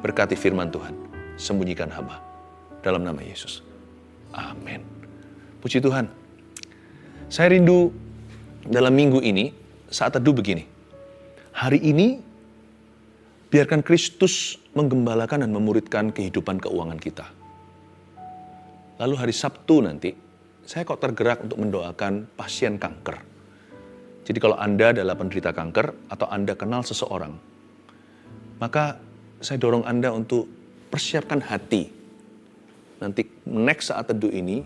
Berkati firman Tuhan, sembunyikan hamba. Dalam nama Yesus. Amin. Puji Tuhan. Saya rindu dalam minggu ini, saat teduh begini. Hari ini, biarkan Kristus menggembalakan dan memuridkan kehidupan keuangan kita. Lalu hari Sabtu nanti, saya kok tergerak untuk mendoakan pasien kanker. Jadi kalau Anda adalah penderita kanker atau Anda kenal seseorang, maka saya dorong Anda untuk persiapkan hati. Nanti next saat teduh ini,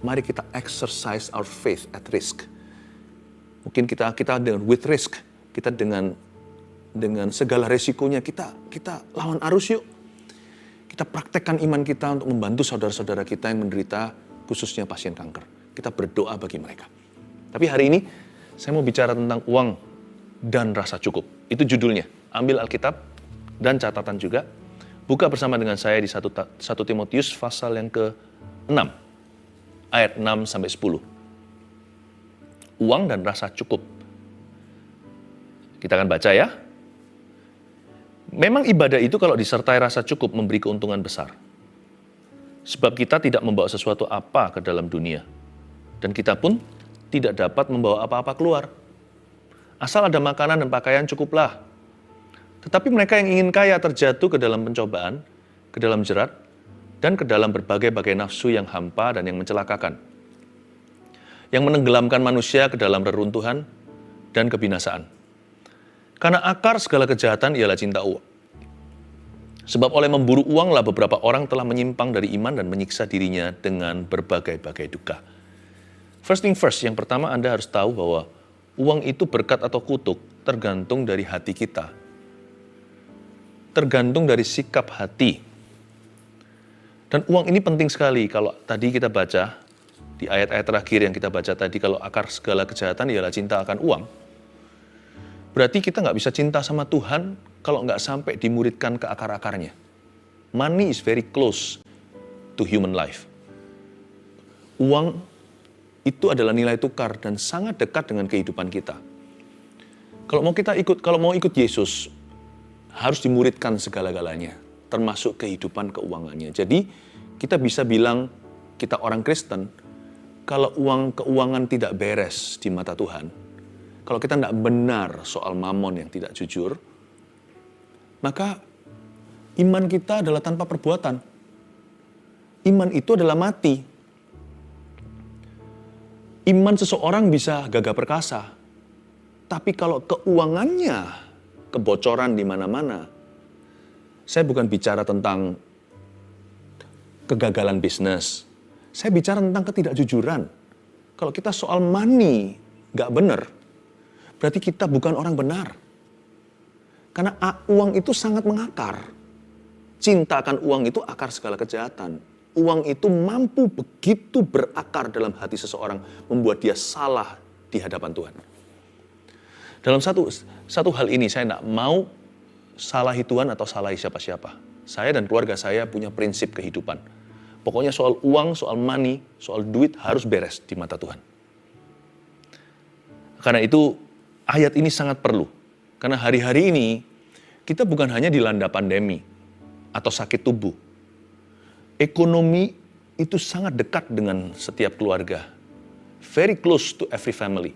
mari kita exercise our faith at risk. Mungkin kita dengan with risk, kita dengan segala resikonya kita lawan arus yuk. Kita praktekkan iman kita untuk membantu saudara-saudara kita yang menderita, khususnya pasien kanker. Kita berdoa bagi mereka. Tapi hari ini, saya mau bicara tentang uang dan rasa cukup. Itu judulnya. Ambil Alkitab dan catatan juga. Buka bersama dengan saya di 1 Timotius pasal yang ke-6. Ayat 6-10. Uang dan rasa cukup. Kita akan baca ya. Memang ibadah itu kalau disertai rasa cukup memberi keuntungan besar. Sebab kita tidak membawa sesuatu apa ke dalam dunia. Dan kita pun tidak dapat membawa apa-apa keluar. Asal ada makanan dan pakaian cukuplah. Tetapi mereka yang ingin kaya terjatuh ke dalam pencobaan, ke dalam jerat, dan ke dalam berbagai-bagai nafsu yang hampa dan yang mencelakakan. Yang menenggelamkan manusia ke dalam reruntuhan dan kebinasaan. Karena akar segala kejahatan ialah cinta uang. Sebab oleh memburu uanglah beberapa orang telah menyimpang dari iman dan menyiksa dirinya dengan berbagai-bagai duka. First thing first, yang pertama Anda harus tahu bahwa uang itu berkat atau kutuk tergantung dari hati kita. Tergantung dari sikap hati. Dan uang ini penting sekali. Kalau tadi kita baca, di ayat-ayat terakhir yang kita baca tadi, kalau akar segala kejahatan ialah cinta akan uang. Berarti kita nggak bisa cinta sama Tuhan kalau nggak sampai dimuridkan ke akar-akarnya. Money is very close to human life. Uang itu adalah nilai tukar dan sangat dekat dengan kehidupan kita. Kalau mau ikut Yesus, harus dimuridkan segala-galanya, termasuk kehidupan keuangannya. Jadi kita bisa bilang kita orang Kristen, kalau keuangan tidak beres di mata Tuhan, kalau kita tidak benar soal mamon yang tidak jujur, maka iman kita adalah tanpa perbuatan. Iman itu adalah mati. Iman seseorang bisa gagah perkasa, tapi kalau keuangannya kebocoran di mana-mana, saya bukan bicara tentang kegagalan bisnis, saya bicara tentang ketidakjujuran. Kalau kita soal money nggak benar, berarti kita bukan orang benar. Karena uang itu sangat mengakar. Cinta akan uang itu akar segala kejahatan. Uang itu mampu begitu berakar dalam hati seseorang, membuat dia salah di hadapan Tuhan. Dalam satu hal ini saya tidak mau salahi Tuhan atau salahi siapa-siapa. Saya dan keluarga saya punya prinsip kehidupan. Pokoknya soal uang, soal money, soal duit harus beres di mata Tuhan. Karena itu ayat ini sangat perlu. Karena hari-hari ini kita bukan hanya dilanda pandemi atau sakit tubuh. Ekonomi itu sangat dekat dengan setiap keluarga. Very close to every family.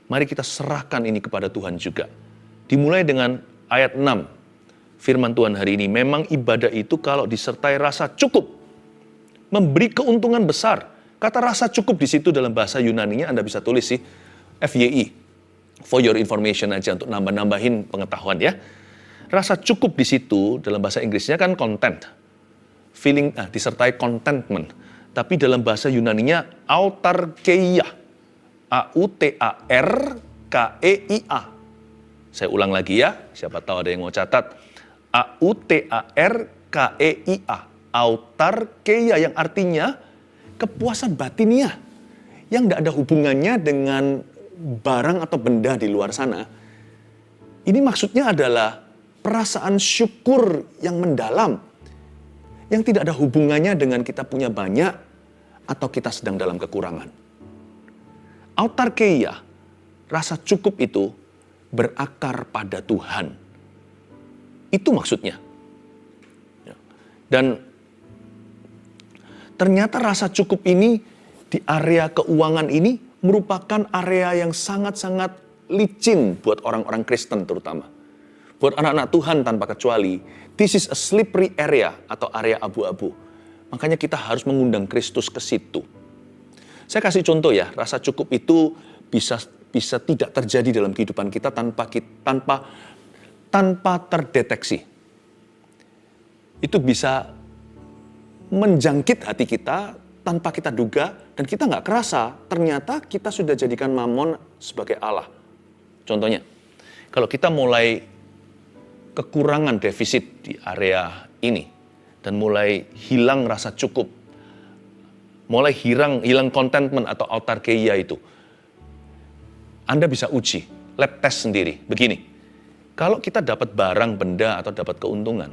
Mari kita serahkan ini kepada Tuhan juga. Dimulai dengan ayat 6. Firman Tuhan hari ini, memang ibadah itu kalau disertai rasa cukup, memberi keuntungan besar. Kata rasa cukup di situ dalam bahasa Yunaninya Anda bisa tulis sih, FYI. For your information aja, untuk nambah-nambahin pengetahuan ya. Rasa cukup di situ dalam bahasa Inggrisnya kan content. Disertai contentment. Tapi dalam bahasa Yunaninya autarkeia. A-U-T-A-R-K-E-I-A. Saya ulang lagi ya, siapa tahu ada yang mau catat. A-U-T-A-R-K-E-I-A. Autarkeia yang artinya kepuasan batiniah. Yang tidak ada hubungannya dengan barang atau benda di luar sana. Ini maksudnya adalah perasaan syukur yang mendalam, yang tidak ada hubungannya dengan kita punya banyak atau kita sedang dalam kekurangan. Autarkeia, rasa cukup itu berakar pada Tuhan. Itu maksudnya. Dan ternyata rasa cukup ini di area keuangan ini merupakan area yang sangat-sangat licin buat orang-orang Kristen terutama. Buat anak-anak Tuhan tanpa kecuali, this is a slippery area atau area abu-abu. Makanya kita harus mengundang Kristus ke situ. Saya kasih contoh ya, rasa cukup itu bisa tidak terjadi dalam kehidupan kita tanpa terdeteksi. Itu bisa menjangkit hati kita tanpa kita duga dan kita nggak kerasa. Ternyata kita sudah jadikan Mammon sebagai Allah. Contohnya, kalau kita mulai kekurangan defisit di area ini dan mulai hilang rasa cukup, mulai hilang contentment atau autarkeia itu, Anda bisa uji, lab test sendiri. Begini, kalau kita dapat barang, benda, atau dapat keuntungan,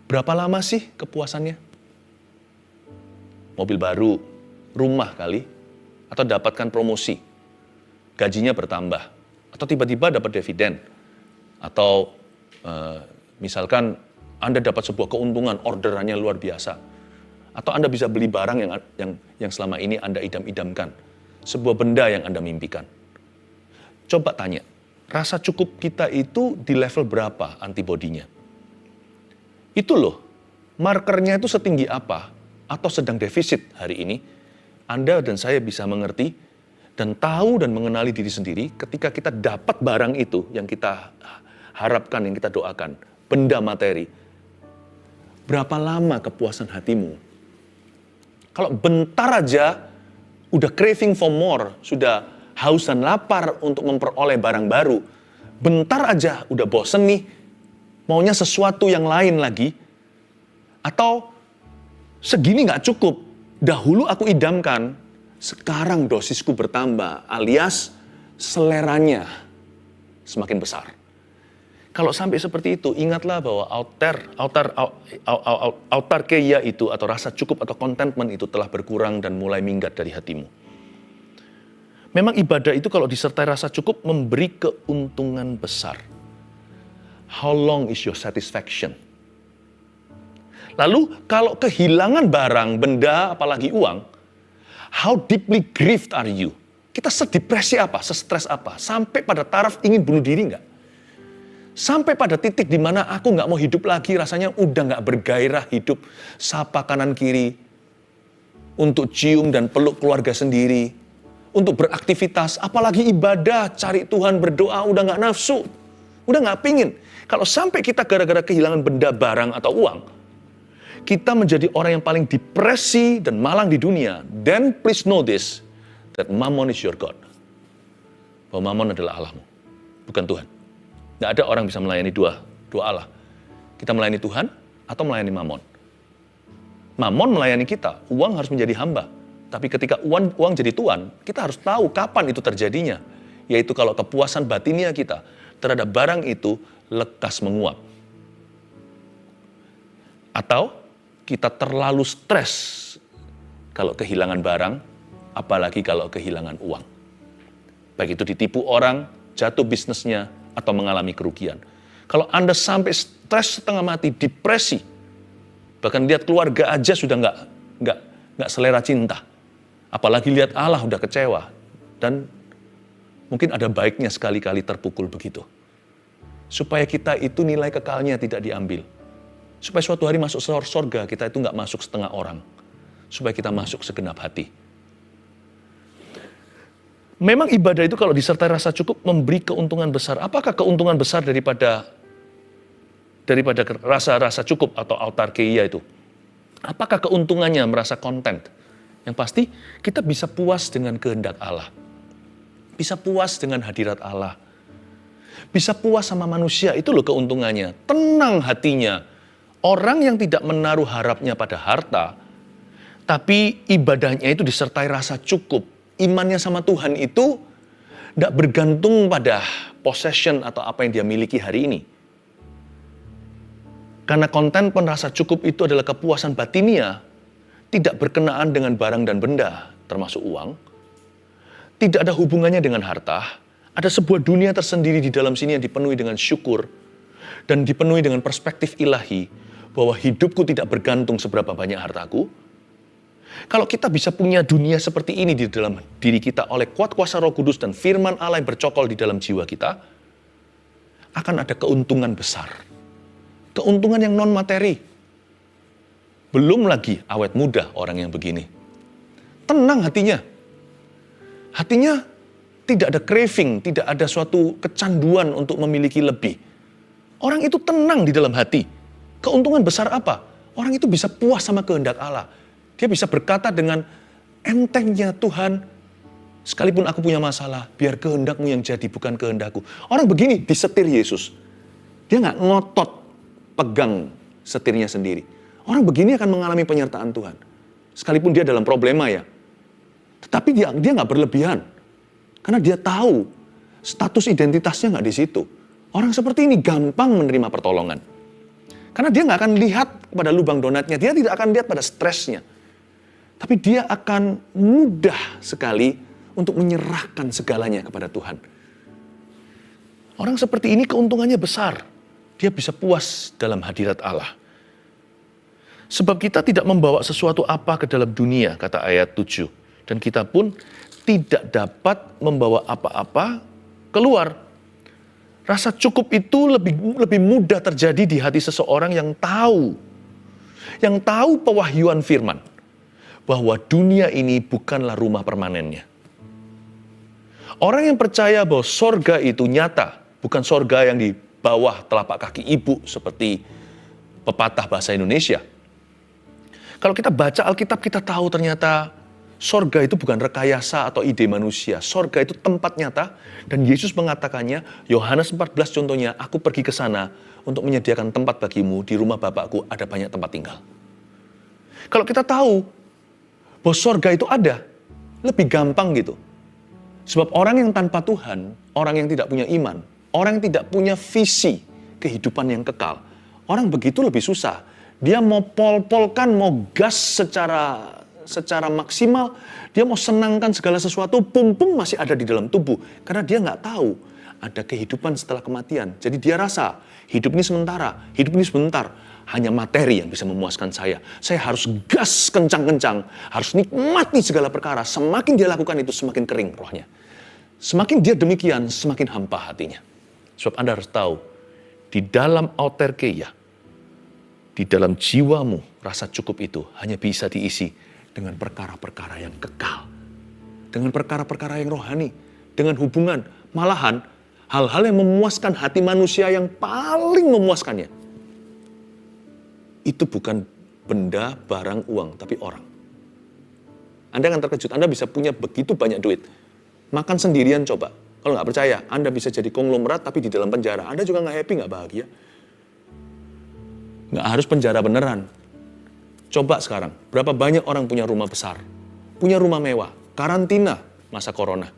berapa lama sih kepuasannya? Mobil baru, rumah kali, atau dapatkan promosi, gajinya bertambah, atau tiba-tiba dapat dividen, atau misalkan Anda dapat sebuah keuntungan, orderannya luar biasa, atau Anda bisa beli barang yang selama ini Anda idam-idamkan, sebuah benda yang Anda mimpikan. Coba tanya, rasa cukup kita itu di level berapa antibodinya? Itu loh, markernya itu setinggi apa, atau sedang defisit hari ini, Anda dan saya bisa mengerti dan tahu dan mengenali diri sendiri ketika kita dapat barang itu yang kita harapkan, yang kita doakan, benda materi. Berapa lama kepuasan hatimu? Kalau bentar aja udah craving for more, sudah haus dan lapar untuk memperoleh barang baru, bentar aja udah bosen nih, maunya sesuatu yang lain lagi, atau segini nggak cukup, dahulu aku idamkan, sekarang dosisku bertambah, alias seleranya semakin besar. Kalau sampai seperti itu, ingatlah bahwa autarkeia itu atau rasa cukup atau contentment itu telah berkurang dan mulai minggat dari hatimu. Memang ibadah itu kalau disertai rasa cukup memberi keuntungan besar. How long is your satisfaction? Lalu kalau kehilangan barang, benda, apalagi uang, how deeply grieved are you? Kita sedepresi apa, sestres apa, sampai pada taraf ingin bunuh diri nggak? Sampai pada titik di mana aku nggak mau hidup lagi, rasanya udah nggak bergairah hidup, sapa kanan kiri, untuk cium dan peluk keluarga sendiri, untuk beraktivitas, apalagi ibadah, cari Tuhan, berdoa, udah nggak nafsu, udah nggak pingin. Kalau sampai kita gara-gara kehilangan benda, barang, atau uang, kita menjadi orang yang paling depresi dan malang di dunia, then please know this, that Mammon is your God. Bahwa Mammon adalah Allahmu, bukan Tuhan. Nggak ada orang bisa melayani dua Allah. Kita melayani Tuhan atau melayani Mammon. Mammon melayani kita, uang harus menjadi hamba. Tapi ketika uang jadi tuan, kita harus tahu kapan itu terjadinya. Yaitu kalau kepuasan batinia kita terhadap barang itu lekas menguap. Atau kita terlalu stres kalau kehilangan barang, apalagi kalau kehilangan uang. Baik itu ditipu orang, jatuh bisnisnya, atau mengalami kerugian. Kalau Anda sampai stres setengah mati, depresi, bahkan lihat keluarga aja sudah nggak selera cinta, apalagi lihat Allah udah kecewa, dan mungkin ada baiknya sekali-kali terpukul begitu, supaya kita itu nilai kekalnya tidak diambil, supaya suatu hari masuk surga kita itu nggak masuk setengah orang, supaya kita masuk segenap hati. Memang ibadah itu kalau disertai rasa cukup memberi keuntungan besar. Apakah keuntungan besar daripada rasa cukup atau autarkeia itu? Apakah keuntungannya merasa content? Yang pasti kita bisa puas dengan kehendak Allah. Bisa puas dengan hadirat Allah. Bisa puas sama manusia, itu loh keuntungannya. Tenang hatinya. Orang yang tidak menaruh harapnya pada harta, tapi ibadahnya itu disertai rasa cukup. Imannya sama Tuhan itu tidak bergantung pada possession atau apa yang dia miliki hari ini. Karena konten rasa cukup itu adalah kepuasan batinia, tidak berkenaan dengan barang dan benda, termasuk uang. Tidak ada hubungannya dengan harta. Ada sebuah dunia tersendiri di dalam sini yang dipenuhi dengan syukur dan dipenuhi dengan perspektif ilahi, bahwa hidupku tidak bergantung seberapa banyak hartaku. Kalau kita bisa punya dunia seperti ini di dalam diri kita oleh kuat kuasa Roh Kudus dan firman Allah yang bercokol di dalam jiwa kita, akan ada keuntungan besar. Keuntungan yang non-materi. Belum lagi awet muda orang yang begini. Tenang hatinya. Hatinya tidak ada craving, tidak ada suatu kecanduan untuk memiliki lebih. Orang itu tenang di dalam hati. Keuntungan besar apa? Orang itu bisa puas sama kehendak Allah. Dia bisa berkata dengan entengnya, Tuhan, sekalipun aku punya masalah, biar kehendak-Mu yang jadi, bukan kehendakku. Orang begini disetir Yesus. Dia nggak ngotot pegang setirnya sendiri. Orang begini akan mengalami penyertaan Tuhan. Sekalipun dia dalam problema ya. Tetapi dia nggak berlebihan. Karena dia tahu status identitasnya nggak di situ. Orang seperti ini gampang menerima pertolongan. Karena dia nggak akan lihat pada lubang donatnya. Dia tidak akan lihat pada stresnya. Tapi dia akan mudah sekali untuk menyerahkan segalanya kepada Tuhan. Orang seperti ini keuntungannya besar. Dia bisa puas dalam hadirat Allah. Sebab kita tidak membawa sesuatu apa ke dalam dunia, kata ayat 7. Dan kita pun tidak dapat membawa apa-apa keluar. Rasa cukup itu lebih mudah terjadi di hati seseorang yang tahu pewahyuan firman. Bahwa dunia ini bukanlah rumah permanennya. Orang yang percaya bahwa sorga itu nyata, bukan sorga yang di bawah telapak kaki ibu seperti pepatah bahasa Indonesia. Kalau kita baca Alkitab, kita tahu ternyata sorga itu bukan rekayasa atau ide manusia. Sorga itu tempat nyata dan Yesus mengatakannya, Yohanes 14 contohnya, aku pergi ke sana untuk menyediakan tempat bagimu, di rumah Bapakku ada banyak tempat tinggal. Kalau kita tahu bahwa sorga itu ada, lebih gampang gitu. Sebab orang yang tanpa Tuhan, orang yang tidak punya iman, orang yang tidak punya visi kehidupan yang kekal, orang begitu lebih susah. Dia mau pol-polkan, mau gas secara maksimal, dia mau senangkan segala sesuatu, pum-pum masih ada di dalam tubuh. Karena dia nggak tahu ada kehidupan setelah kematian. Jadi dia rasa hidup ini sementara, hidup ini sebentar. Hanya materi yang bisa memuaskan saya. Saya harus gas kencang-kencang, harus nikmati segala perkara. Semakin dia lakukan itu, semakin kering rohnya. Semakin dia demikian, semakin hampa hatinya. Sebab Anda harus tahu, di dalam auterkeia, di dalam jiwamu, rasa cukup itu hanya bisa diisi dengan perkara-perkara yang kekal. Dengan perkara-perkara yang rohani. Dengan hubungan. Malahan, hal-hal yang memuaskan hati manusia yang paling memuaskannya. Itu bukan benda, barang, uang, tapi orang. Anda akan terkejut, Anda bisa punya begitu banyak duit. Makan sendirian coba. Kalau nggak percaya, Anda bisa jadi konglomerat tapi di dalam penjara. Anda juga nggak happy, nggak bahagia. Nggak harus penjara beneran. Coba sekarang, berapa banyak orang punya rumah besar, punya rumah mewah, karantina masa corona.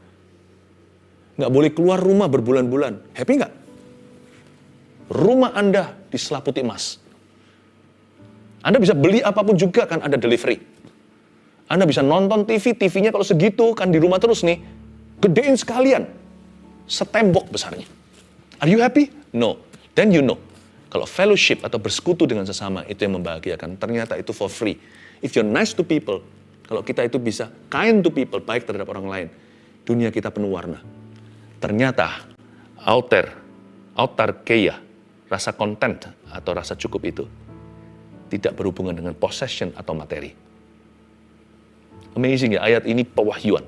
Nggak boleh keluar rumah berbulan-bulan. Happy nggak? Rumah Anda diselaputi emas. Anda bisa beli apapun juga kan ada delivery. Anda bisa nonton TV, TV-nya kalau segitu kan di rumah terus nih. Gedein sekalian. Setembok besarnya. Are you happy? No. Then you know. Kalau fellowship atau bersekutu dengan sesama itu yang membahagiakan. Ternyata itu for free. If you're nice to people, kalau kita itu bisa kind to people, baik terhadap orang lain, dunia kita penuh warna. Ternyata autarkeia, rasa content atau rasa cukup itu tidak berhubungan dengan possession atau materi. Amazing ya, ayat ini pewahyuan.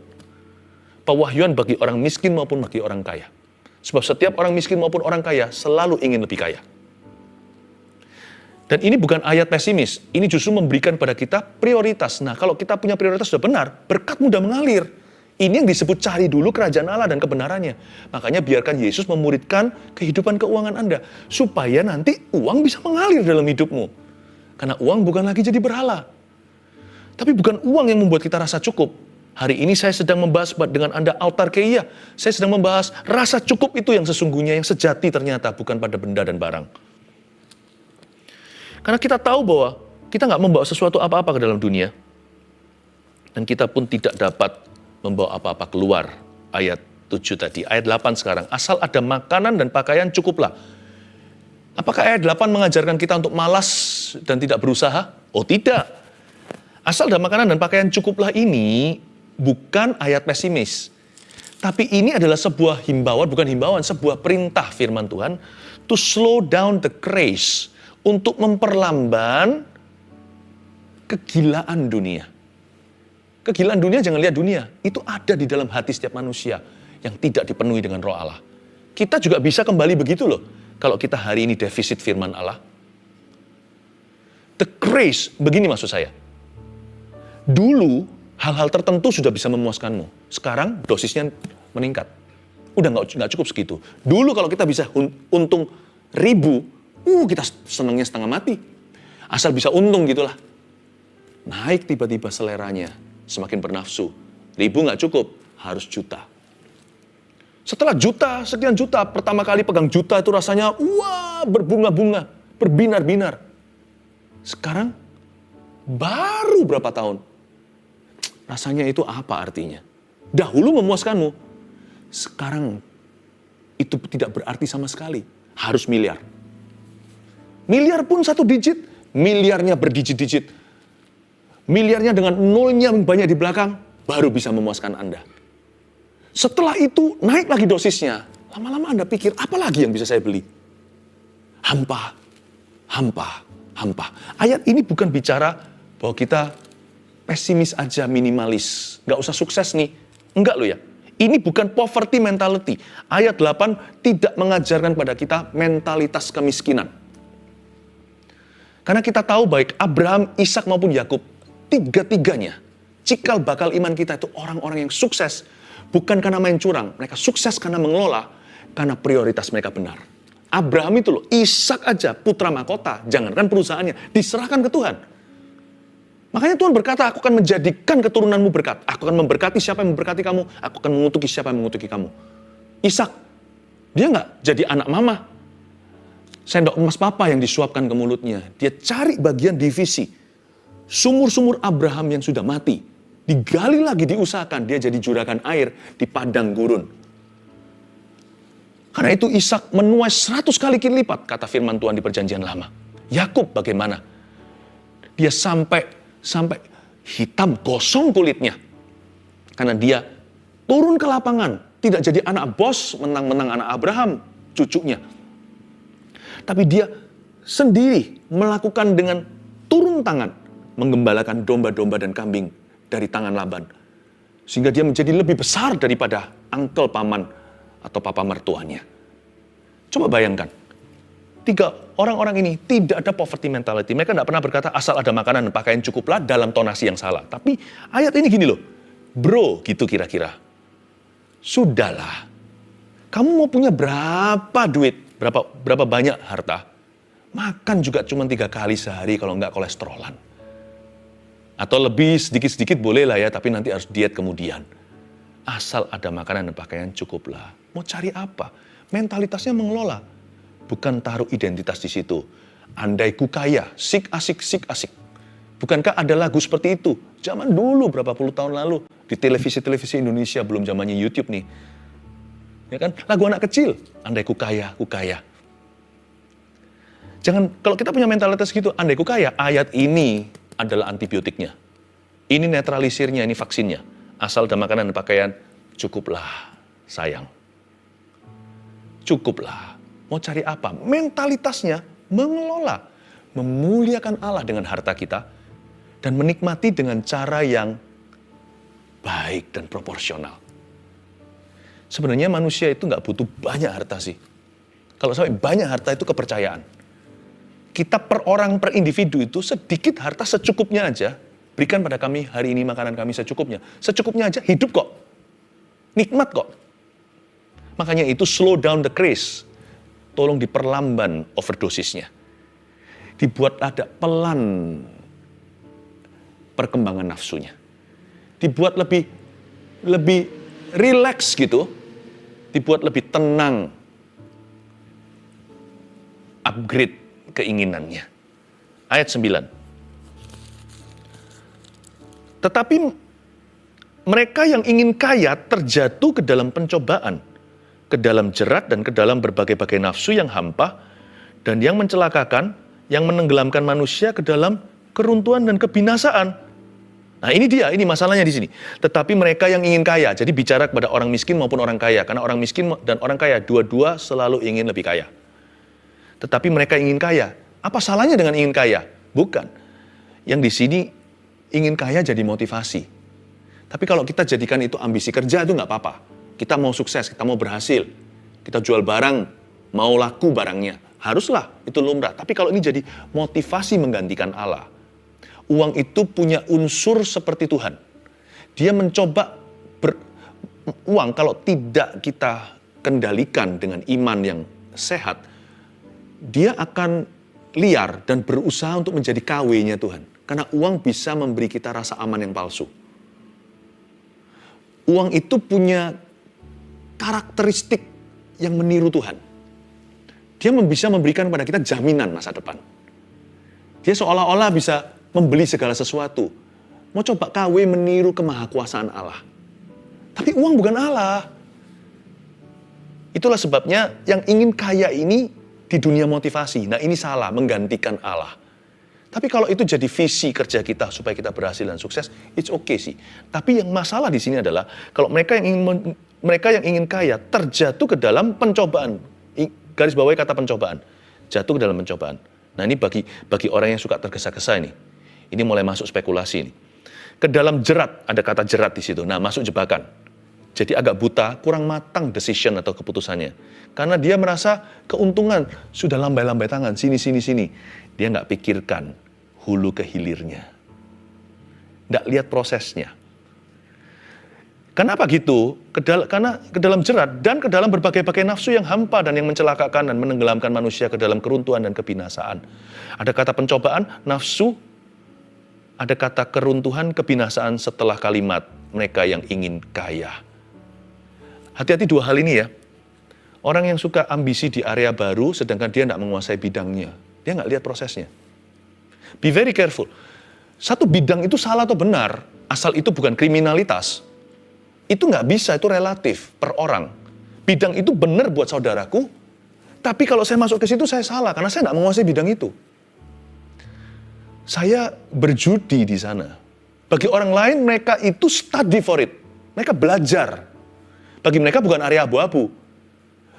Pewahyuan bagi orang miskin maupun bagi orang kaya. Sebab setiap orang miskin maupun orang kaya selalu ingin lebih kaya. Dan ini bukan ayat pesimis, ini justru memberikan pada kita prioritas. Nah, kalau kita punya prioritas sudah benar, berkat mudah mengalir. Ini yang disebut cari dulu kerajaan Allah dan kebenarannya. Makanya biarkan Yesus memuridkan kehidupan keuangan Anda. Supaya nanti uang bisa mengalir dalam hidupmu. Karena uang bukan lagi jadi berhala. Tapi bukan uang yang membuat kita rasa cukup. Hari ini saya sedang membahas dengan Anda autarkeia. Saya sedang membahas rasa cukup itu yang sesungguhnya, yang sejati ternyata. Bukan pada benda dan barang. Karena kita tahu bahwa kita nggak membawa sesuatu apa-apa ke dalam dunia. Dan kita pun tidak dapat membawa apa-apa keluar. Ayat 7 tadi. Ayat 8 sekarang. Asal ada makanan dan pakaian cukuplah. Apakah ayat 8 mengajarkan kita untuk malas dan tidak berusaha? Oh tidak. Asal ada makanan dan pakaian cukuplah ini bukan ayat pesimis. Tapi ini adalah sebuah himbauan, bukan himbauan, sebuah perintah firman Tuhan to slow down the craze, untuk memperlamban kegilaan dunia. Kegilaan dunia, jangan lihat dunia, itu ada di dalam hati setiap manusia yang tidak dipenuhi dengan Roh Allah. Kita juga bisa kembali begitu loh, kalau kita hari ini defisit firman Allah. The craze, begini maksud saya. Dulu hal-hal tertentu sudah bisa memuaskanmu. Sekarang dosisnya meningkat. Udah nggak cukup segitu. Dulu kalau kita bisa untung 1.000, kita senangnya setengah mati. Asal bisa untung gitulah. Naik tiba-tiba seleranya, semakin bernafsu. 1.000 nggak cukup, harus juta. Setelah juta, sekian juta, pertama kali pegang juta itu rasanya, wah, berbunga-bunga, berbinar-binar. Sekarang, baru berapa tahun, rasanya itu apa artinya? Dahulu memuaskanmu, sekarang itu tidak berarti sama sekali. Harus miliar. Miliar pun 1 digit, miliarnya berdijit-dijit. Miliarnya dengan nolnya banyak di belakang, baru bisa memuaskan Anda. Setelah itu, naik lagi dosisnya. Lama-lama Anda pikir, apa lagi yang bisa saya beli? Hampa, hampa, hampa. Ayat ini bukan bicara bahwa kita pesimis aja, minimalis. Nggak usah sukses nih. Enggak loh ya. Ini bukan poverty mentality. Ayat 8 tidak mengajarkan pada kita mentalitas kemiskinan. Karena kita tahu baik Abraham, Ishak maupun Yakub, tiga-tiganya, cikal bakal iman kita itu orang-orang yang sukses. Bukan karena main curang, mereka sukses karena mengelola, karena prioritas mereka benar. Abraham itu loh, Ishak aja, putra mahkota, jangankan perusahaannya, diserahkan ke Tuhan. Makanya Tuhan berkata, aku akan menjadikan keturunanmu berkat. Aku akan memberkati siapa yang memberkati kamu, aku akan mengutuki siapa yang mengutuki kamu. Ishak, dia nggak jadi anak mama. Sendok emas papa yang disuapkan ke mulutnya. Dia cari bagian divisi. Sumur-sumur Abraham yang sudah mati. Digali lagi, diusahakan. Dia jadi juragan air di padang gurun. Karena itu Ishak menuai 100 kali lipat, kata firman Tuhan di perjanjian lama. Yakub bagaimana? Dia sampai hitam gosong kulitnya. Karena dia turun ke lapangan. Tidak jadi anak bos, menang-menang anak Abraham, cucunya. Tapi dia sendiri melakukan dengan turun tangan, menggembalakan domba-domba dan kambing dari tangan Laban. Sehingga dia menjadi lebih besar daripada uncle paman atau papa mertuanya. Coba bayangkan, 3 orang-orang ini tidak ada poverty mentality. Mereka tidak pernah berkata asal ada makanan dan pakaian cukuplah dalam tonasi yang salah. Tapi ayat ini gini loh, bro gitu kira-kira. Sudahlah, kamu mau punya berapa duit? Berapa banyak harta? Makan juga cuma 3 kali sehari kalau nggak kolesterolan. Atau lebih sedikit-sedikit boleh lah ya, tapi nanti harus diet kemudian. Asal ada makanan dan pakaian cukuplah. Mau cari apa? Mentalitasnya mengelola. Bukan taruh identitas di situ. Andai ku kaya, sik asik. Bukankah ada lagu seperti itu? Zaman dulu berapa puluh tahun lalu. Di televisi-televisi Indonesia, belum zamannya YouTube nih. Ya kan? Lagu anak kecil, andai ku kaya. Jangan, kalau kita punya mentalitas gitu, andai ku kaya, ayat ini adalah antibiotiknya. Ini netralisirnya, ini vaksinnya. Asal ada makanan dan pakaian, cukuplah sayang. Cukuplah. Mau cari apa? Mentalitasnya mengelola, memuliakan Allah dengan harta kita, dan menikmati dengan cara yang baik dan proporsional. Sebenarnya manusia itu nggak butuh banyak harta sih. Kalau sampai banyak harta itu kepercayaan. Kita per orang, per individu itu sedikit harta secukupnya aja. Berikan pada kami hari ini makanan kami secukupnya. Secukupnya aja hidup kok. Nikmat kok. Makanya itu slow down the craze. Tolong diperlamban overdosisnya. Dibuat ada pelan perkembangan nafsunya. Dibuat lebih relax gitu. Dibuat lebih tenang. Upgrade keinginannya. Ayat 9. Tetapi mereka yang ingin kaya terjatuh ke dalam pencobaan, ke dalam jerat dan ke dalam berbagai-bagai nafsu yang hampa, Dan yang mencelakakan, yang menenggelamkan manusia ke dalam keruntuhan dan kebinasaan. Nah ini masalahnya di sini. Tetapi mereka yang ingin kaya, jadi bicara kepada orang miskin maupun orang kaya. Karena orang miskin dan orang kaya, dua-dua selalu ingin lebih kaya. Tetapi mereka ingin kaya. Apa salahnya dengan ingin kaya? Bukan. Yang di sini ingin kaya jadi motivasi. Tapi kalau kita jadikan itu ambisi kerja itu nggak apa-apa. Kita mau sukses, kita mau berhasil. Kita jual barang, mau laku barangnya. Haruslah, itu lumrah. Tapi kalau ini jadi motivasi menggantikan Allah. Uang itu punya unsur seperti Tuhan. Dia mencoba uang kalau tidak kita kendalikan dengan iman yang sehat, dia akan liar dan berusaha untuk menjadi KW-nya Tuhan. Karena uang bisa memberi kita rasa aman yang palsu. Uang itu punya karakteristik yang meniru Tuhan. Dia bisa memberikan kepada kita jaminan masa depan. Dia seolah-olah bisa membeli segala sesuatu. Mau coba KW meniru kemahakuasaan Allah. Tapi uang bukan Allah. Itulah sebabnya yang ingin kaya ini di dunia motivasi. Nah ini salah, menggantikan Allah. Tapi kalau itu jadi visi kerja kita supaya kita berhasil dan sukses, it's okay sih. Tapi yang masalah di sini adalah kalau mereka yang ingin kaya terjatuh ke dalam pencobaan. Garis bawahi kata pencobaan. Jatuh ke dalam pencobaan. Nah ini bagi orang yang suka tergesa-gesa ini. Ini mulai masuk spekulasi ini. Ke dalam jerat, ada kata jerat di situ. Nah masuk jebakan. Jadi agak buta, kurang matang decision atau keputusannya. Karena dia merasa keuntungan, sudah lambai-lambai tangan, sini. Dia nggak pikirkan hulu ke hilirnya. Nggak lihat prosesnya. Kenapa gitu? Karena ke dalam jerat dan ke dalam berbagai-bagai nafsu yang hampa dan yang mencelakakan dan menenggelamkan manusia ke dalam keruntuhan dan kebinasaan. Ada kata pencobaan, nafsu, ada kata keruntuhan, kebinasaan setelah kalimat mereka yang ingin kaya. Hati-hati dua hal ini ya. Orang yang suka ambisi di area baru sedangkan dia tidak menguasai bidangnya. Dia nggak lihat prosesnya. Be very careful. Satu bidang itu salah atau benar, asal itu bukan kriminalitas. Itu nggak bisa, itu relatif per orang. Bidang itu benar buat saudaraku, tapi kalau saya masuk ke situ saya salah, karena saya nggak menguasai bidang itu. Saya berjudi di sana. Bagi orang lain, mereka itu study for it. Mereka belajar. Bagi mereka bukan area abu-abu.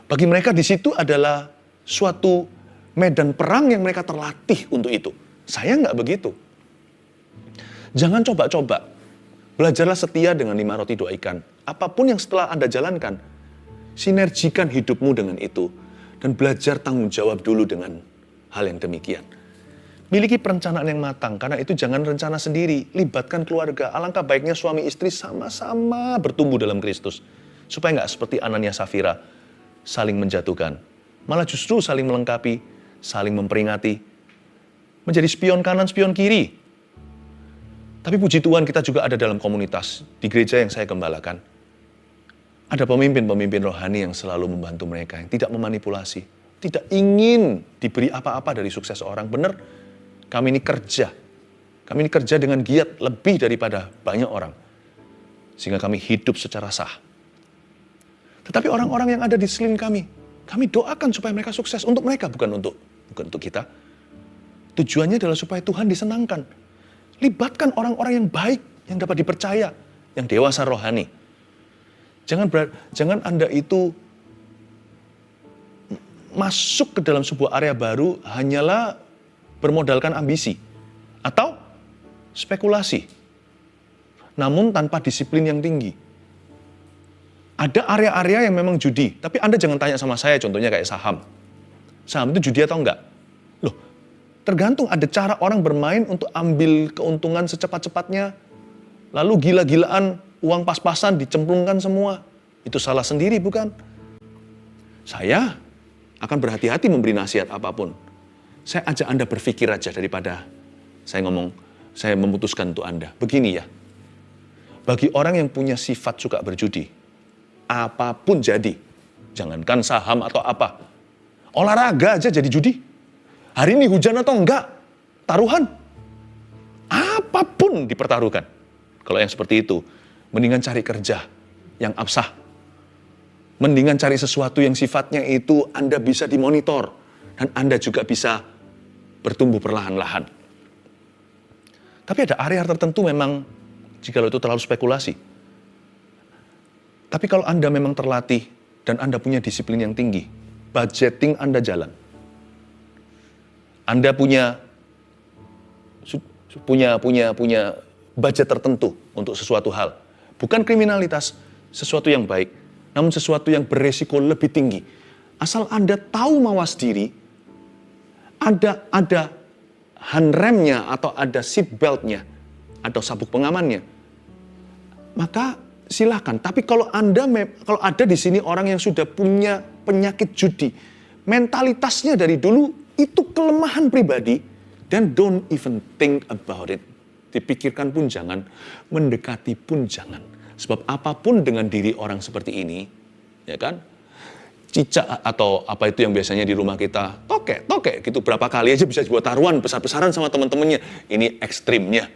Bagi mereka di situ adalah suatu medan perang yang mereka terlatih untuk itu. Saya nggak begitu. Jangan coba-coba. Belajarlah setia dengan 5 roti 2 ikan. Apapun yang setelah Anda jalankan, sinergikan hidupmu dengan itu. Dan belajar tanggung jawab dulu dengan hal yang demikian. Miliki perencanaan yang matang, karena itu jangan rencana sendiri. Libatkan keluarga. Alangkah baiknya suami istri sama-sama bertumbuh dalam Kristus. Supaya nggak seperti Anania Safira, saling menjatuhkan. Malah justru saling melengkapi, saling memperingati. Menjadi spion kanan, spion kiri. Tapi puji Tuhan kita juga ada dalam komunitas, di gereja yang saya gembalakan. Ada pemimpin-pemimpin rohani yang selalu membantu mereka, yang tidak memanipulasi. Tidak ingin diberi apa-apa dari sukses orang. Benar, kami ini kerja. Kami ini kerja dengan giat lebih daripada banyak orang. Sehingga kami hidup secara sah. Tetapi orang-orang yang ada di sekeliling kami doakan supaya mereka sukses. Untuk mereka, bukan untuk kita. Tujuannya adalah supaya Tuhan disenangkan. Libatkan orang-orang yang baik, yang dapat dipercaya, yang dewasa rohani. Jangan Anda itu masuk ke dalam sebuah area baru hanyalah bermodalkan ambisi atau spekulasi, namun tanpa disiplin yang tinggi. Ada area-area yang memang judi, tapi Anda jangan tanya sama saya, contohnya kayak saham. Saham itu judi atau enggak? Loh, tergantung, ada cara orang bermain untuk ambil keuntungan secepat-cepatnya, lalu gila-gilaan, uang pas-pasan dicemplungkan semua. Itu salah sendiri, bukan? Saya akan berhati-hati memberi nasihat apapun. Saya ajak Anda berpikir aja daripada saya memutuskan untuk Anda. Begini ya, bagi orang yang punya sifat suka berjudi, apapun jadi, jangankan saham atau apa, olahraga aja jadi judi. Hari ini hujan atau enggak, taruhan. Apapun dipertaruhkan. Kalau yang seperti itu, mendingan cari kerja yang absah. Mendingan cari sesuatu yang sifatnya itu Anda bisa dimonitor. dan Anda juga bisa bertumbuh perlahan-lahan. Tapi ada area tertentu memang, jika itu terlalu spekulasi. Tapi kalau Anda memang terlatih dan Anda punya disiplin yang tinggi, budgeting Anda jalan. Anda punya budget tertentu untuk sesuatu hal. Bukan kriminalitas, sesuatu yang baik, namun sesuatu yang beresiko lebih tinggi. Asal Anda tahu mawas diri, ada handremnya atau ada seat beltnya, atau sabuk pengamannya, maka silakan. Tapi kalau ada di sini orang yang sudah punya penyakit judi, mentalitasnya dari dulu itu kelemahan pribadi, dan don't even think about it. Dipikirkan pun jangan, mendekati pun jangan. Sebab apapun dengan diri orang seperti ini, ya kan? Cicak atau apa itu yang biasanya di rumah kita, tokek gitu, berapa kali aja bisa buat taruhan besar-besaran sama teman-temannya. Ini ekstrimnya.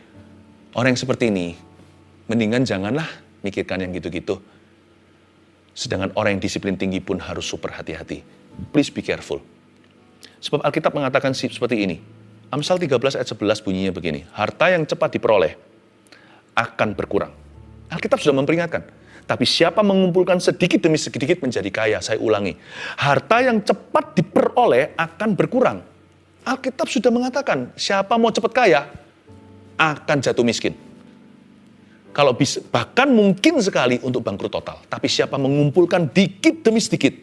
Orang yang seperti ini, mendingan janganlah mikirkan yang gitu-gitu. Sedangkan orang yang disiplin tinggi pun harus super hati-hati. Please be careful. Sebab Alkitab mengatakan seperti ini. Amsal 13 ayat 11 bunyinya begini. Harta yang cepat diperoleh akan berkurang. Alkitab sudah memperingatkan. Tapi siapa mengumpulkan sedikit demi sedikit menjadi kaya. Saya ulangi. Harta yang cepat diperoleh akan berkurang. Alkitab sudah mengatakan. Siapa mau cepat kaya akan jatuh miskin. Kalau bisa, bahkan mungkin sekali untuk bangkrut total. Tapi siapa mengumpulkan dikit demi sedikit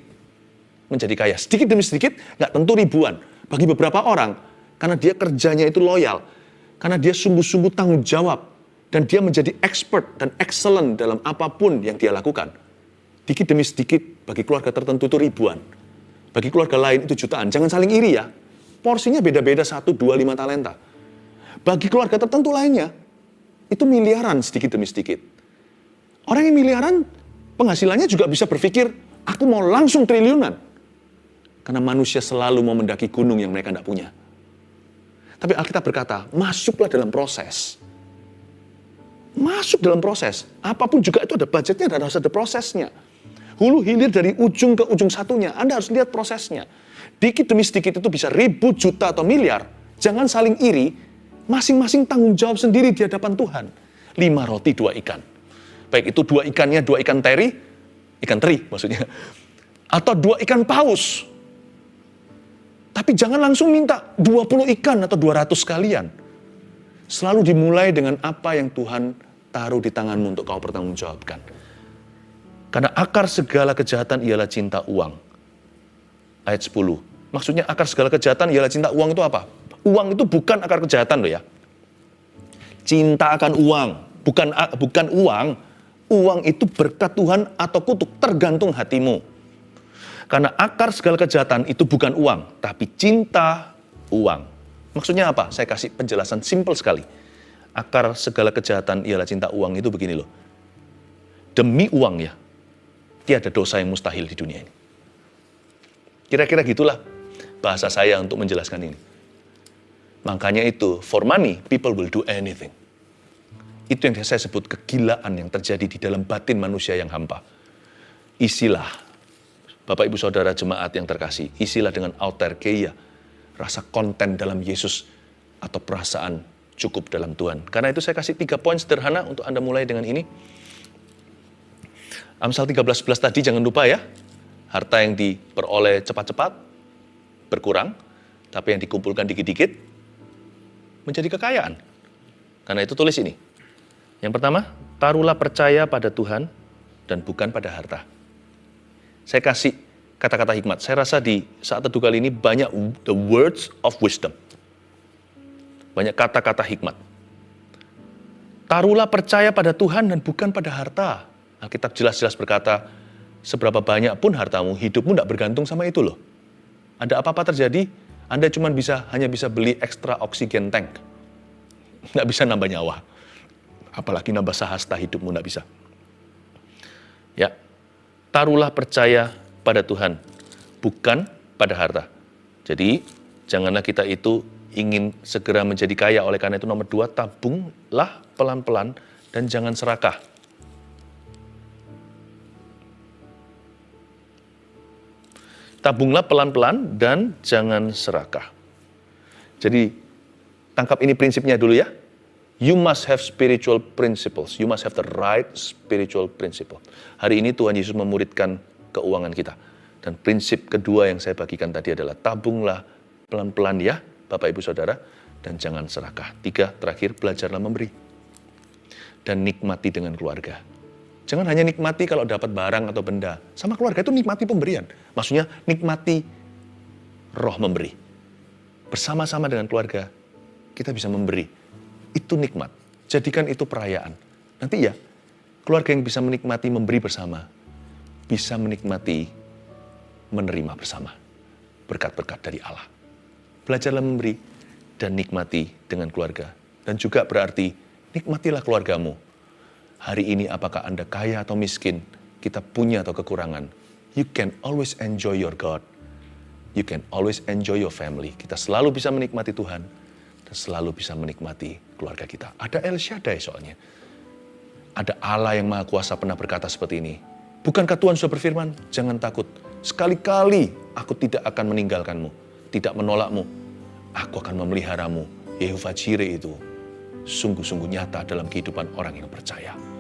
menjadi kaya. Sedikit demi sedikit, nggak tentu ribuan. Bagi beberapa orang, karena dia kerjanya itu loyal, karena dia sungguh-sungguh tanggung jawab, dan dia menjadi expert dan excellent dalam apapun yang dia lakukan. Dikit demi sedikit, bagi keluarga tertentu itu ribuan. Bagi keluarga lain itu jutaan. Jangan saling iri ya. Porsinya beda-beda 1, 2, 5 talenta. Bagi keluarga tertentu lainnya, itu miliaran sedikit demi sedikit. Orang yang miliaran, penghasilannya juga bisa berpikir, aku mau langsung triliunan. Karena manusia selalu mau mendaki gunung yang mereka tidak punya. Tapi Alkitab berkata, masuklah dalam proses. Masuk dalam proses. Apapun juga itu ada budgetnya dan harus ada prosesnya. Hulu hilir dari ujung ke ujung satunya. Anda harus lihat prosesnya. Dikit demi sedikit itu bisa ribu, juta, atau miliar. Jangan saling iri. Masing-masing tanggung jawab sendiri di hadapan Tuhan. 5 roti, 2 ikan. Baik itu 2 ikannya, 2 ikan teri. Ikan teri maksudnya. Atau 2 ikan paus. Tapi jangan langsung minta 20 ikan atau 200 sekalian. Selalu dimulai dengan apa yang Tuhan taruh di tanganmu untuk kau pertanggungjawabkan. Karena akar segala kejahatan ialah cinta uang. Ayat 10. Maksudnya akar segala kejahatan ialah cinta uang itu apa? Uang itu bukan akar kejahatan loh ya. Cinta akan uang. Bukan uang. Uang itu berkat Tuhan atau kutuk, tergantung hatimu. Karena akar segala kejahatan itu bukan uang, tapi cinta uang. Maksudnya apa? Saya kasih penjelasan simpel sekali. Akar segala kejahatan ialah cinta uang itu begini loh. Demi uang ya, tiada dosa yang mustahil di dunia ini. Kira-kira gitulah bahasa saya untuk menjelaskan ini. Makanya itu, for money, people will do anything. Itu yang saya sebut kegilaan yang terjadi di dalam batin manusia yang hampa. Isilah, Bapak Ibu Saudara jemaat yang terkasih, isilah dengan autarkeia, rasa konten dalam Yesus atau perasaan cukup dalam Tuhan. Karena itu saya kasih 3 poin sederhana untuk Anda mulai dengan ini. Amsal 13:11 tadi jangan lupa ya, harta yang diperoleh cepat-cepat berkurang, tapi yang dikumpulkan dikit-dikit menjadi kekayaan. Karena itu tulis ini. Yang pertama, taruhlah percaya pada Tuhan dan bukan pada harta. Saya kasih kata-kata hikmat. Saya rasa di saat teduh kali ini banyak the words of wisdom. Banyak kata-kata hikmat. Taruhlah percaya pada Tuhan dan bukan pada harta. Alkitab jelas-jelas berkata, seberapa banyak pun hartamu, hidupmu tidak bergantung sama itu loh. Ada apa-apa terjadi, Anda hanya bisa beli ekstra oksigen tank. Nggak bisa nambah nyawa. Apalagi nambah sahasta hidupmu, nggak bisa. Ya. Taruhlah percaya pada Tuhan, bukan pada harta. Jadi, janganlah kita itu ingin segera menjadi kaya. Oleh karena itu nomor 2, tabunglah pelan-pelan dan jangan serakah. tabunglah pelan-pelan dan jangan serakah. Jadi tangkap ini prinsipnya dulu ya. You must have spiritual principles. You must have the right spiritual principle. Hari ini Tuhan Yesus memuridkan keuangan kita. Dan prinsip kedua yang saya bagikan tadi adalah tabunglah pelan-pelan ya, Bapak Ibu Saudara, dan jangan serakah. 3, terakhir, belajarlah memberi. Dan nikmati dengan keluarga. Jangan hanya nikmati kalau dapat barang atau benda. Sama keluarga itu nikmati pemberian. Maksudnya nikmati roh memberi. Bersama-sama dengan keluarga, kita bisa memberi. Itu nikmat. Jadikan itu perayaan. Nanti ya, keluarga yang bisa menikmati memberi bersama, bisa menikmati menerima bersama. Berkat-berkat dari Allah. Belajarlah memberi dan nikmati dengan keluarga. Dan juga berarti, nikmatilah keluargamu. Hari ini apakah Anda kaya atau miskin, kita punya atau kekurangan, you can always enjoy your God. You can always enjoy your family. Kita selalu bisa menikmati Tuhan dan selalu bisa menikmati keluarga kita. Ada El Shaddai soalnya. Ada Allah yang Maha Kuasa pernah berkata seperti ini. Bukankah Tuhan sudah berfirman? Jangan takut. Sekali-kali aku tidak akan meninggalkanmu. Tidak menolakmu. Aku akan memeliharamu. Yehovah Jireh itu sungguh-sungguh nyata dalam kehidupan orang yang percaya.